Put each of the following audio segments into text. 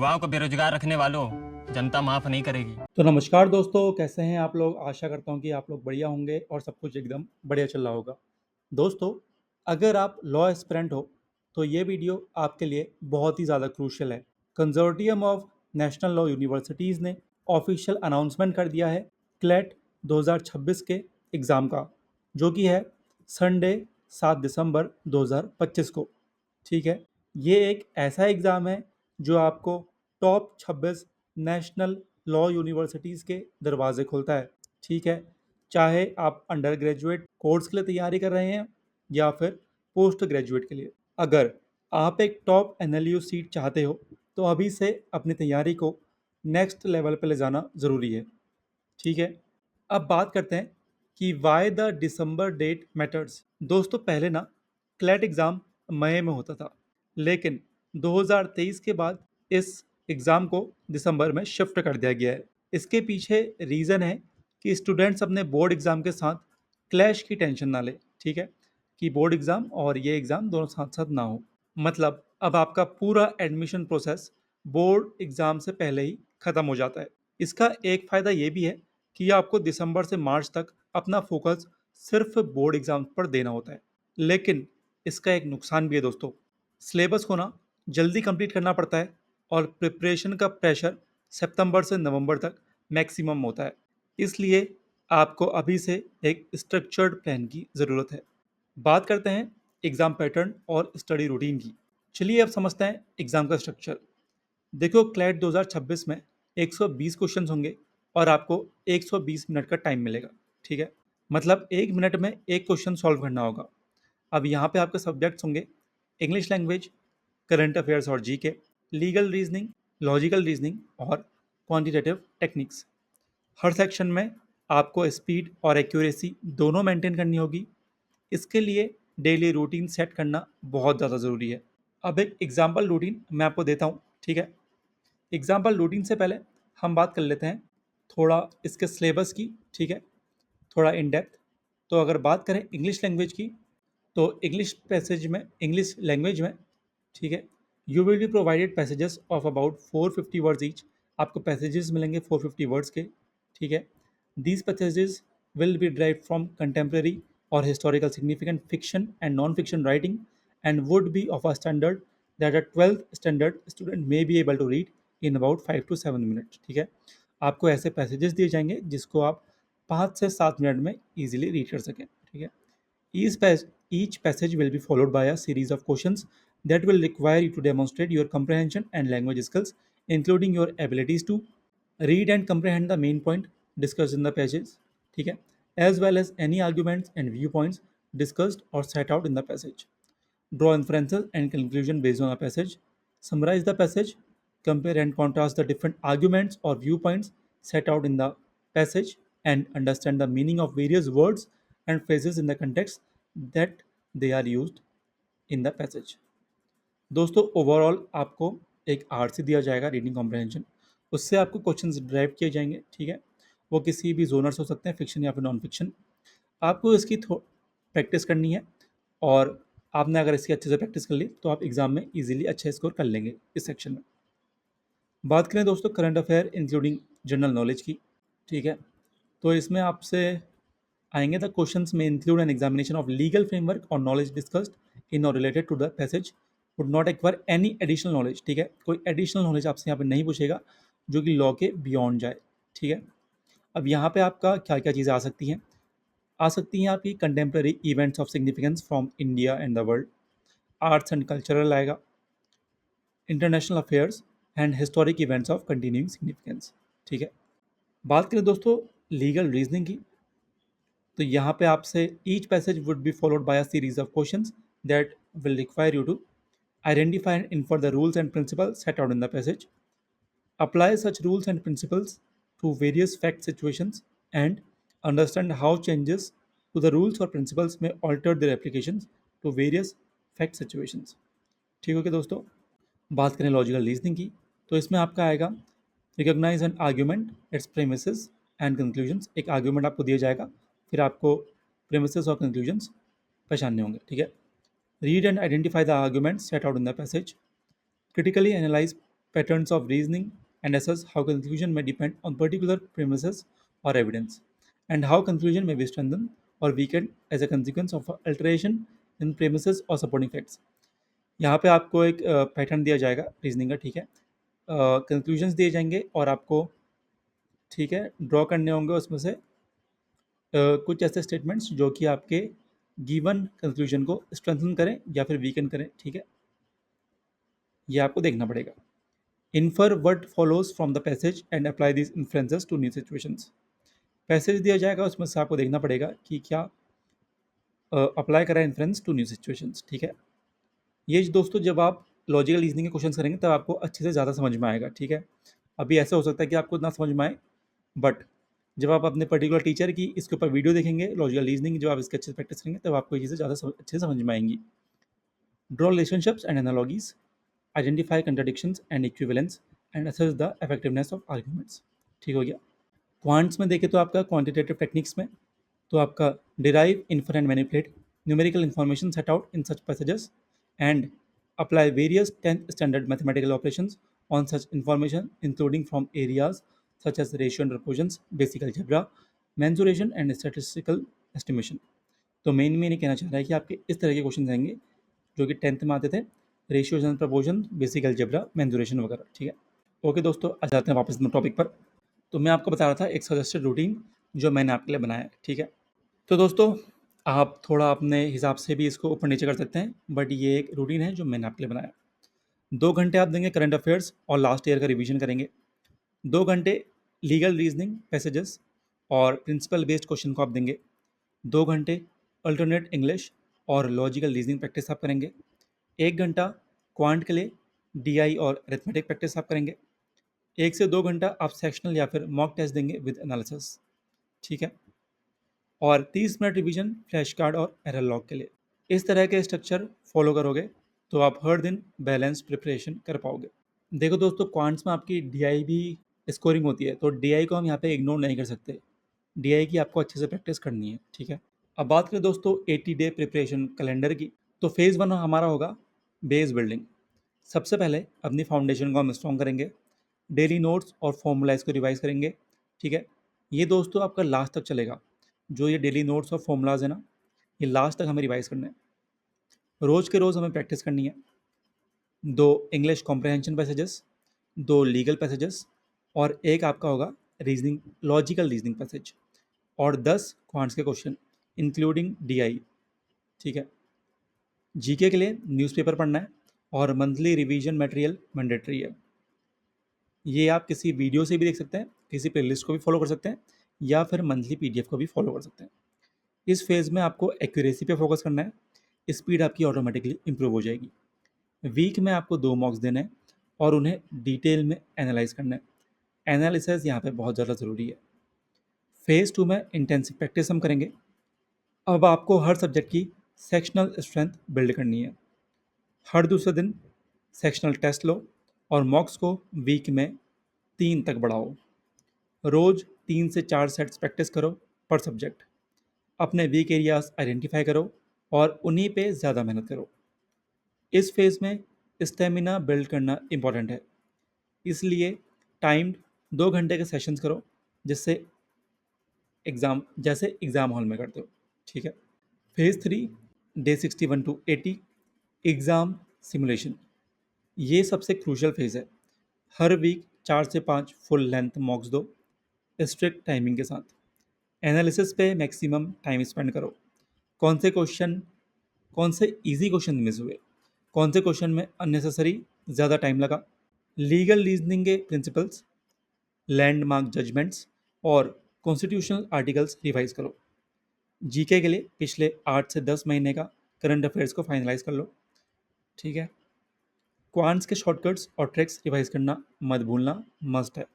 युवाओं को बेरोजगार रखने वालों, जनता माफ नहीं करेगी। तो नमस्कार दोस्तों, कैसे हैं आप लोग। आशा करता हूँ कि आप लोग बढ़िया होंगे और सब कुछ एकदम बढ़िया चल रहा होगा। दोस्तों, अगर आप लॉ एस्पिरेंट हो तो ये वीडियो आपके लिए बहुत ही ज़्यादा क्रूशियल है। Consortium of national law universities ने ऑफिशियल अनाउंसमेंट कर दिया है क्लैट 2026 के एग्ज़ाम का, जो कि है संडे 7 दिसंबर 2025 को। ठीक है, ये एक ऐसा एग्ज़ाम है जो आपको टॉप 26 नेशनल लॉ यूनिवर्सिटीज़ के दरवाजे खोलता है। ठीक है, चाहे आप अंडर ग्रेजुएट कोर्स के लिए तैयारी कर रहे हैं या फिर पोस्ट ग्रेजुएट के लिए। अगर आप एक टॉप एनएलयू सीट चाहते हो तो अभी से अपनी तैयारी को नेक्स्ट लेवल पे ले जाना ज़रूरी है। ठीक है, अब बात करते हैं कि why the December date matters. दोस्तों, पहले ना क्लैट एग्ज़ाम मई में होता था, लेकिन 2023 के बाद इस एग्ज़ाम को दिसंबर में शिफ्ट कर दिया गया है। इसके पीछे रीज़न है कि स्टूडेंट्स अपने बोर्ड एग्ज़ाम के साथ क्लैश की टेंशन ना ले। ठीक है, कि बोर्ड एग्ज़ाम और ये एग्ज़ाम दोनों साथ साथ ना हो। मतलब अब आपका पूरा एडमिशन प्रोसेस बोर्ड एग्ज़ाम से पहले ही ख़त्म हो जाता है। इसका एक फ़ायदा ये भी है कि आपको दिसंबर से मार्च तक अपना फोकस सिर्फ बोर्ड एग्ज़ाम पर देना होता है। लेकिन इसका एक नुकसान भी है दोस्तों। सिलेबस को ना जल्दी कंप्लीट करना पड़ता है और प्रिपरेशन का प्रेशर सितंबर से नवंबर तक मैक्सिमम होता है। इसलिए आपको अभी से एक स्ट्रक्चर्ड प्लान की ज़रूरत है। बात करते हैं एग्ज़ाम पैटर्न और स्टडी रूटीन की। चलिए अब समझते हैं एग्ज़ाम का स्ट्रक्चर। देखो, क्लैट 2026 में 120 क्वेश्चंस होंगे और आपको 120 मिनट का टाइम मिलेगा। ठीक है, मतलब 1 मिनट में एक क्वेश्चन सॉल्व करना होगा। अब यहाँ पे आपके सब्जेक्ट्स होंगे इंग्लिश लैंग्वेज, करंट अफेयर्स और GK, legal reasoning, logical reasoning और क्वांटिटेटिव टेक्निक्स। हर सेक्शन में आपको स्पीड और एक्यूरेसी दोनों मेंटेन करनी होगी। इसके लिए डेली रूटीन सेट करना बहुत ज़्यादा ज़रूरी है। अब एक एग्जाम्पल रूटीन मैं आपको देता हूँ। ठीक है, एग्जाम्पल रूटीन से पहले हम बात कर लेते हैं थोड़ा इसके सिलेबस की। ठीक है, थोड़ा इन डेप्थ। तो अगर बात करें इंग्लिश लैंग्वेज की, तो इंग्लिश लैंग्वेज में, ठीक है, you will be provided passages of about 450 words each. आपको पैसेजेस मिलेंगे 450 वर्ड्स के। ठीक है, these passages will be drive from contemporary और historical significant fiction and non fiction writing and would be of a standard that a 12th standard student may be able to read in about 5 to 7 minutes. ठीक है, आपको ऐसे passages दिए जाएंगे जिसको आप 5 से 7 मिनट में ईजिली रीड कर सकें। ठीक है, each, each passage will be followed by a series of questions that will require you to demonstrate your comprehension and language skills, including your abilities to read and comprehend the main point discussed in the passage, ठीक है, as well as any arguments and viewpoints discussed or set out in the passage. Draw inferences and conclusion based on a passage. Summarize the passage. Compare and contrast the different arguments or viewpoints set out in the passage and understand the meaning of various words and phrases in the context that they are used in the passage. दोस्तों, overall आपको एक RC दिया जाएगा reading comprehension. उससे आपको questions drive किए जाएंगे। ठीक है, वो किसी भी जोनर्स हो सकते हैं, फिक्शन या फिर नॉन फिक्शन। आपको इसकी प्रैक्टिस करनी है और आपने अगर इसकी अच्छे से प्रैक्टिस कर ली तो आप एग्ज़ाम में इजीली अच्छा स्कोर कर लेंगे इस सेक्शन में। बात करें दोस्तों current affair including general knowledge की। ठीक है, तो इसमें आपसे आएंगे द क्वेश्चंस में include an examination of legal framework और नॉलेज डिस्कस्ड इन और related to the passage would not acquire any additional knowledge. ठीक है, कोई एडिशनल नॉलेज आपसे यहाँ पे नहीं पूछेगा जो कि लॉ के बियॉन्ड जाए। ठीक है, अब यहाँ पे आपका क्या क्या चीज़ें आ सकती हैं आपकी contemporary events of significance from India and the world, arts and cultural आएगा, international affairs and historic events of continuing significance. ठीक है, बात करें दोस्तों लीगल रीजनिंग की, तो यहाँ पे आपसे each passage would be followed by a series of questions that will require you to identify and infer the rules and principles set out in the passage, apply such rules and principles to various fact situations, and understand how changes to the rules or principles may alter their applications to various fact situations। ठीक हो गया दोस्तों। बात करें logical reasoning की, तो इसमें आपका आएगा recognise an argument, its premises and conclusions. एक आर्ग्यूमेंट आपको दिया जाएगा, फिर आपको प्रेमिसेस और कंक्लूजन्स पहचानने होंगे। ठीक है, read and identify the argument set out in the passage, critically analyze patterns of reasoning, and assess how conclusion may depend on particular premises or evidence, and how conclusion may be strengthened or weakened as a consequence of alteration in premises or supporting facts. यहाँ पे आपको एक pattern दिया जाएगा reasoning का, ठीक है। Conclusions दिए जाएंगे और आपको, ठीक है, ड्रॉ करने होंगे उसमें से कुछ ऐसे स्टेटमेंट्स जो कि आपके गिवन कंक्लूजन को स्ट्रेंथन करें या फिर वीकन करें, ठीक है। ये आपको देखना पड़ेगा। Infer what follows from the passage and apply this influences to new situations. Passage दिया जाएगा, उसमें से आपको देखना पड़ेगा कि क्या अप्लाई करा इन्फ्लुएंस टू न्यू सिचुएशंस, ठीक है। ये दोस्तों जब आप लॉजिकल रीजनिंग के क्वेश्चन करेंगे तब आपको अच्छे से ज़्यादा समझ में आएगा, ठीक है। अभी ऐसा हो सकता है कि आपको ना समझ में आए, बट जब आप अपने पर्टिकुलर टीचर की इसके ऊपर वीडियो देखेंगे लॉजिकल रीजनिंग, जब आप इसके अच्छे से प्रैक्टिस करेंगे तब आपको ये चीज़ें ज़्यादा अच्छे से समझ में आएंगी। Draw relationships and analogies, identify contradictions and equivalence and assess the effectiveness of arguments, ठीक हो गया। क्वांट्स में देखें तो आपका क्वांटिटेटिव टेक्निक्स में तो आपका derive, infer and manipulate numerical information set out in such passages and apply various 10th standard mathematical operations on such information, including from areas such as ratio and proportions, basic algebra, mensuration and statistical estimation। तो main में ये कहना चाह रहा है कि आपके इस तरह के क्वेश्चन आएंगे जो कि 10th में आते थे, ratios and proportion, basic algebra, mensuration वगैरह, ठीक है। ओके दोस्तों, आ जाते हैं वापस टॉपिक पर। तो मैं आपको बता रहा था एक सजेस्टेड रूटीन जो मैंने आपके लिए बनाया है, ठीक है। तो दोस्तों आप थोड़ा अपने हिसाब से भी इसको ऊपर नीचे कर सकते हैं, बट ये एक रूटीन है जो मैंने आपके लिए बनाया। 2 घंटे आप देंगे करंट अफेयर्स और लास्ट ईयर का रिवीजन करेंगे। 2 घंटे लीगल रीजनिंग, पैसेजेस और प्रिंसिपल बेस्ड क्वेश्चन को आप देंगे। 2 घंटे अल्टरनेट इंग्लिश और लॉजिकल रीजनिंग प्रैक्टिस आप करेंगे। 1 घंटा क्वांट के लिए डीआई और अरिथमेटिक प्रैक्टिस आप करेंगे। 1 से 2 घंटा आप सेक्शनल या फिर मॉक टेस्ट देंगे विद एनालिसिस, ठीक है। और 30 मिनट रिवीजन, फ्लैश कार्ड और एरर लॉग के लिए। इस तरह के स्ट्रक्चर फॉलो करोगे तो आप हर दिन बैलेंस प्रिपरेशन कर पाओगे। देखो दोस्तों, क्वांट्स में आपकी डीआई भी स्कोरिंग होती है, तो डीआई को हम यहाँ पे इग्नोर नहीं कर सकते। डीआई की आपको अच्छे से प्रैक्टिस करनी है, ठीक है। अब बात करें दोस्तों 80 डे प्रिपरेशन कैलेंडर की, तो फेज़ 1 हमारा होगा बेस बिल्डिंग। सबसे पहले अपनी फाउंडेशन को हम स्ट्रॉन्ग करेंगे, डेली नोट्स और फॉर्मूलाइज को रिवाइज करेंगे, ठीक है। ये दोस्तों आपका लास्ट तक चलेगा। जो ये डेली नोट्स और फॉर्मूलाज है ना, ये लास्ट तक हमें रिवाइज करना है। रोज़ के रोज़ हमें प्रैक्टिस करनी है। 2 English comprehension passages, 2 legal passages और एक आपका होगा रीजनिंग, लॉजिकल रीजनिंग पैसेज और 10 क्वांट्स के क्वेश्चन इंक्लूडिंग डीआई, ठीक है। जीके के लिए न्यूज़पेपर पढ़ना है और मंथली रिवीजन मटेरियल मैंडेटरी है। ये आप किसी वीडियो से भी देख सकते हैं, किसी प्लेलिस्ट को भी फॉलो कर सकते हैं या फिर मंथली पीडीएफ को भी फॉलो कर सकते हैं। इस फेज़ में आपको एक्यूरेसी पे फोकस करना है, स्पीड आपकी ऑटोमेटिकली इंप्रूव हो जाएगी। वीक में आपको 2 मॉक्स देने हैं और उन्हें डिटेल में एनालाइज करना है। एनालिसिस यहाँ पे बहुत ज़्यादा ज़रूरी है। फेज़ 2 में इंटेंसिव प्रैक्टिस हम करेंगे। अब आपको हर सब्जेक्ट की सेक्शनल स्ट्रेंथ बिल्ड करनी है। हर दूसरे दिन सेक्शनल टेस्ट लो और मॉक्स को वीक में 3 तक बढ़ाओ। रोज़ 3 से 4 सेट्स प्रैक्टिस करो पर सब्जेक्ट। अपने वीक एरियाज आइडेंटिफाई करो और उन्हीं पे ज़्यादा मेहनत करो। इस फेज़ में स्टेमिना बिल्ड करना इम्पॉर्टेंट है, इसलिए टाइम्ड 2 घंटे के सेशंस करो, जिससे जैसे एग्ज़ाम हॉल में करते हो, ठीक है। Phase 3 day 61 to 80 exam simulation, ये सबसे क्रूशियल फेज़ है। हर वीक 4 से 5 फुल लेंथ मॉक्स दो स्ट्रिक्ट टाइमिंग के साथ। एनालिसिस पे मैक्सिमम टाइम स्पेंड करो। कौन से क्वेश्चन, कौन से इजी क्वेश्चन मिस हुए, कौन से क्वेश्चन में अननेसेसरी ज़्यादा टाइम लगा। लीगल रीजनिंग के प्रिंसिपल्स, लैंडमार्क जजमेंट्स और कॉन्स्टिट्यूशनल आर्टिकल्स रिवाइज करो। जीके के लिए पिछले 8 से 10 महीने का करंट अफेयर्स को फाइनलाइज कर लो, ठीक है। क्वांट्स के शॉर्टकट्स और ट्रिक्स रिवाइज करना मत भूलना, मस्ट है।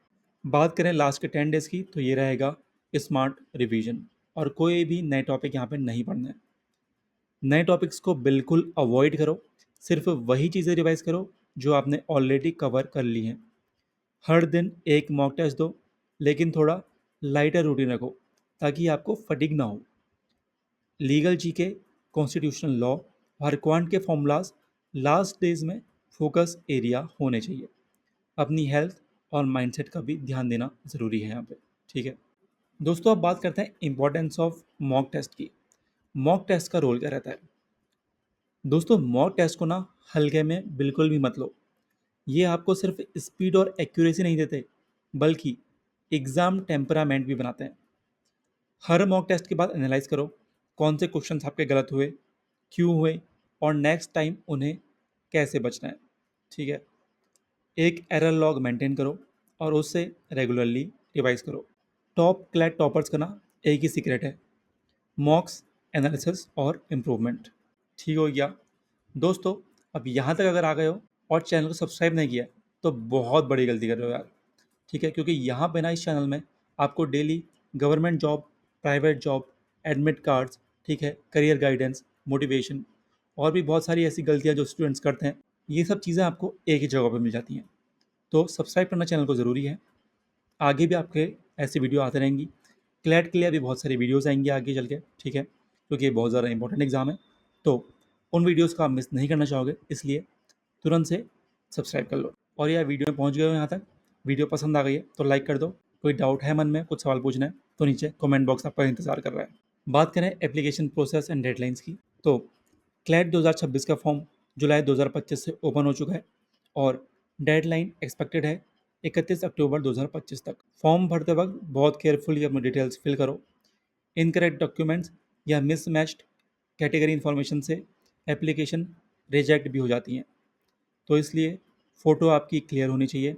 बात करें लास्ट के 10 डेज़ की, तो ये रहेगा स्मार्ट रिवीजन और कोई भी नए टॉपिक यहाँ पे नहीं पढ़ना है। नए टॉपिक्स को बिल्कुल अवॉइड करो, सिर्फ वही चीज़ें रिवाइज करो जो आपने ऑलरेडी कवर कर ली हैं। हर दिन एक मॉक टेस्ट दो, लेकिन थोड़ा लाइटर रूटीन रखो ताकि आपको फटीग ना हो। लीगल जीके, कॉन्स्टिट्यूशनल लॉ और क्वांट के फॉर्मूलाज लास्ट डेज में फोकस एरिया होने चाहिए। अपनी हेल्थ और माइंडसेट का भी ध्यान देना ज़रूरी है यहाँ पे। ठीक है दोस्तों, अब बात करते हैं इम्पोर्टेंस ऑफ मॉक टेस्ट की। मॉक टेस्ट का रोल क्या रहता है? दोस्तों, मॉक टेस्ट को ना हल्के में बिल्कुल भी मत लो। ये आपको सिर्फ स्पीड और एक्यूरेसी नहीं देते, बल्कि एग्ज़ाम टेम्परामेंट भी बनाते हैं। हर मॉक टेस्ट के बाद एनालाइज करो कौन से क्वेश्चंस आपके गलत हुए, क्यों हुए, और नेक्स्ट टाइम उन्हें कैसे बचना है। ठीक है, एक एरर लॉग मेंटेन करो और उससे रेगुलरली रिवाइज करो। टॉप क्लैट टॉपर्स का ना एक ही सीक्रेट है, मॉक्स, एनालिसिस और इम्प्रूवमेंट। ठीक हो गया दोस्तों, अब यहाँ तक अगर आ गए हो और चैनल को सब्सक्राइब नहीं किया है, तो बहुत बड़ी गलती कर रहे हो यार। ठीक है, क्योंकि यहाँ पे ना इस चैनल में आपको daily government job, private job, admit cards, ठीक है, करियर गाइडेंस, मोटिवेशन और भी बहुत सारी ऐसी गलतियाँ जो स्टूडेंट्स करते हैं, ये सब चीज़ें आपको एक ही जगह पर मिल जाती हैं। तो सब्सक्राइब करना चैनल को ज़रूरी है। आगे भी आपके ऐसी वीडियो आते रहेंगी। क्लैट के लिए अभी बहुत सारी वीडियोस आएंगी आगे चल के, ठीक है, क्योंकि ये बहुत ज़्यादा इंपॉर्टेंट एग्जाम है। तो उन वीडियोस को आप मिस नहीं करना चाहोगे, इसलिए तुरंत से सब्सक्राइब कर लो। और यार, वीडियो में पहुंच गए हो यहाँ तक, वीडियो पसंद आ गई है तो लाइक कर दो। कोई डाउट है मन में, कुछ सवाल पूछना है, तो नीचे कमेंट बॉक्स आपका इंतजार कर रहा है। बात करें एप्लीकेशन प्रोसेस एंड डेडलाइंस की, तो क्लैट 2026 का फॉर्म जुलाई 2025 से ओपन हो चुका है और डेडलाइन एक्सपेक्टेड है 31 अक्टूबर 2025 तक। फॉर्म भरते वक्त बहुत केयरफुली अपनी डिटेल्स फिल करो। इनकरेक्ट डॉक्यूमेंट्स या मिसमैच्ड कैटेगरी इन्फॉर्मेशन से एप्लीकेशन रिजेक्ट भी हो जाती हैं, तो इसलिए फ़ोटो आपकी क्लियर होनी चाहिए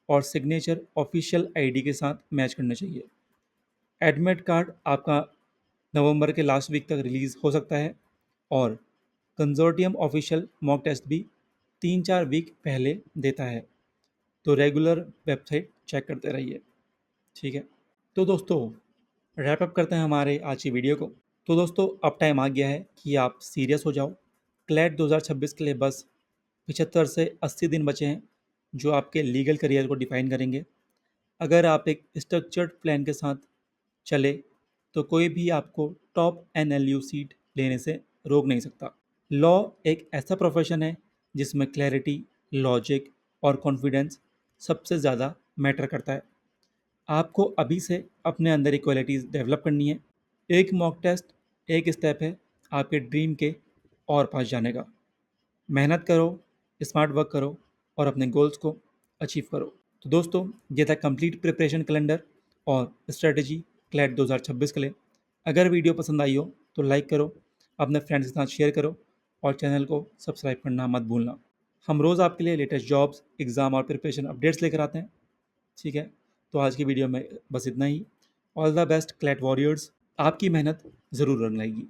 और सिग्नेचर ऑफिशियल आईडी के साथ मैच करने चाहिए। एडमिट कार्ड आपका नवंबर के लास्ट वीक तक रिलीज़ हो सकता है और कंजोर्टियम ऑफिशियल मॉक टेस्ट भी 3-4 वीक पहले देता है, तो रेगुलर वेबसाइट चेक करते रहिए। ठीक है, तो दोस्तों रैप अप करते हैं हमारे आज की वीडियो को। तो दोस्तों, अब टाइम आ गया है कि आप सीरियस हो जाओ। क्लैट 2026 के लिए बस 75 से 80 दिन बचे हैं, जो आपके लीगल करियर को डिफाइन करेंगे। अगर आप एक स्ट्रक्चर्ड प्लान के साथ चले, तो कोई भी आपको टॉप NLU सीट लेने से रोक नहीं सकता। लॉ एक ऐसा प्रोफेशन है जिसमें क्लैरिटी, लॉजिक और कॉन्फिडेंस सबसे ज़्यादा मैटर करता है। आपको अभी से अपने अंदर ये क्वालिटीज़ डेवलप करनी है। एक मॉक टेस्ट एक स्टेप है आपके ड्रीम के और पास जाने का। मेहनत करो, स्मार्ट वर्क करो और अपने गोल्स को अचीव करो। तो दोस्तों, ये था कंप्लीट प्रिपरेशन कैलेंडर और स्ट्रेटजी क्लैट 2026 के लिए। अगर वीडियो पसंद आई हो तो लाइक करो, अपने फ्रेंड्स के साथ शेयर करो और चैनल को सब्सक्राइब करना मत भूलना। हम रोज़ आपके लिए लेटेस्ट जॉब्स, एग्ज़ाम और प्रिपरेशन अपडेट्स लेकर आते हैं। ठीक है, तो आज की वीडियो में बस इतना ही। All the best CLAT warriors, आपकी मेहनत ज़रूर रंग लाएगी।